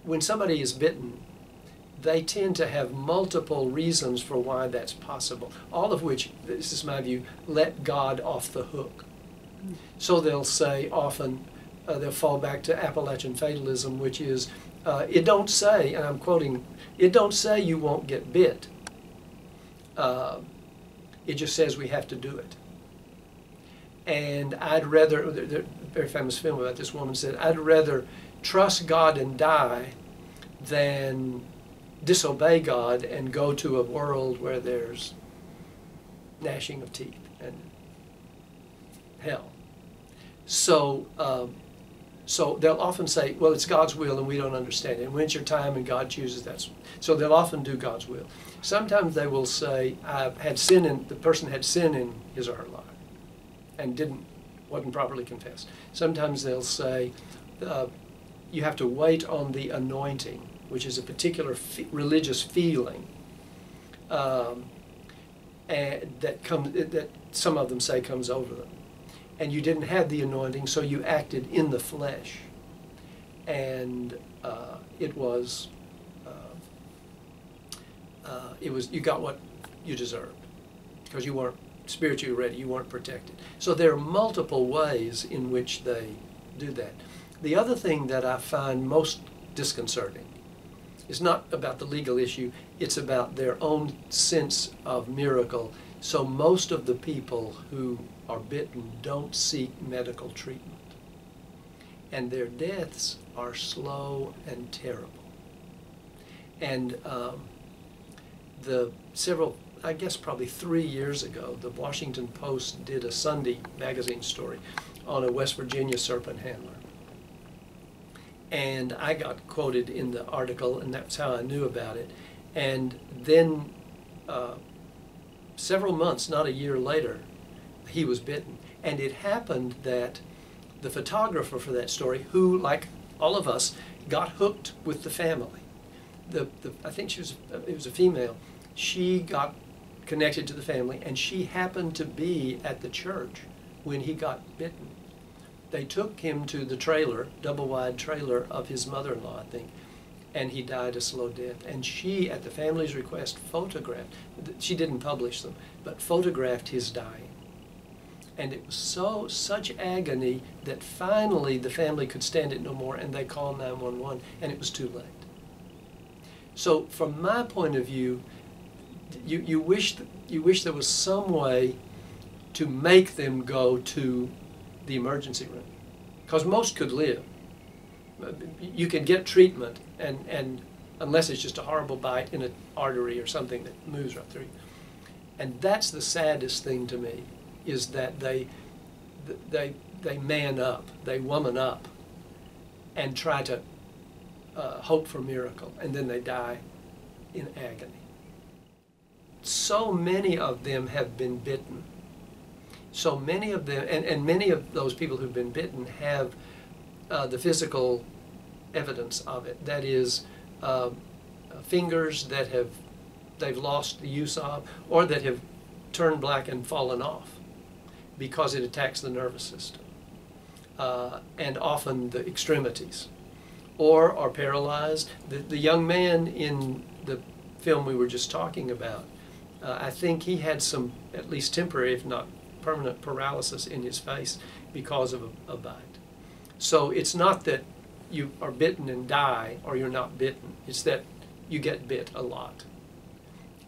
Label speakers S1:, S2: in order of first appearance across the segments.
S1: when somebody is bitten, they tend to have multiple reasons for why that's possible, all of which, this is my view, let God off the hook. So they'll say often, they'll fall back to Appalachian fatalism, which is, it don't say, and I'm quoting, it don't say you won't get bit. It just says we have to do it. And I'd rather, there's a very famous film about this woman said, I'd rather trust God and die than disobey God and go to a world where there's gnashing of teeth and hell. So, so they'll often say, well, it's God's will and we don't understand it. And when it's your time and God chooses, that's... So they'll often do God's will. Sometimes they will say, I've had sin in, the person had sin in his or her life and wasn't properly confessed. Sometimes they'll say, you have to wait on the anointing, which is a particular religious feeling and that some of them say comes over them. And you didn't have the anointing, so you acted in the flesh. And you got what you deserved because you weren't spiritually ready, you weren't protected. So there are multiple ways in which they do that. The other thing that I find most disconcerting is not about the legal issue, it's about their own sense of miracle. So most of the people who are bitten don't seek medical treatment. And their deaths are slow and terrible. And I guess probably 3 years ago, the Washington Post did a Sunday magazine story on a West Virginia serpent handler. And I got quoted in the article, and that's how I knew about it. And then several months, not a year later, he was bitten. And it happened that the photographer for that story, who, like all of us, got hooked with the family. I think it was a female. She got connected to the family, and she happened to be at the church when he got bitten. They took him to the trailer, double-wide trailer of his mother-in-law, I think, and he died a slow death. And she, at the family's request, photographed, she didn't publish them, but photographed his dying. And it was such agony that finally the family could stand it no more, and they called 911, and it was too late. So from my point of view, you wish there was some way to make them go to the emergency room, because most could live. You can get treatment, and unless it's just a horrible bite in an artery or something that moves right through you. And that's the saddest thing to me, is that they man up, they woman up, and try to hope for a miracle, and then they die in agony. So many of them have been bitten. So many of them, and many of those people who've been bitten have the physical evidence of it. That is, fingers that they've lost the use of, or that have turned black and fallen off because it attacks the nervous system, and often the extremities, or are paralyzed. The young man in the film we were just talking about, I think he had some, at least temporary, if not permanent, paralysis in his face because of a bite. So it's not that you are bitten and die, or you're not bitten. It's that you get bit a lot.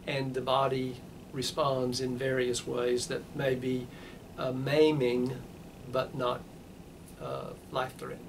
S1: And the body responds in various ways that may be maiming, but not life-threatening.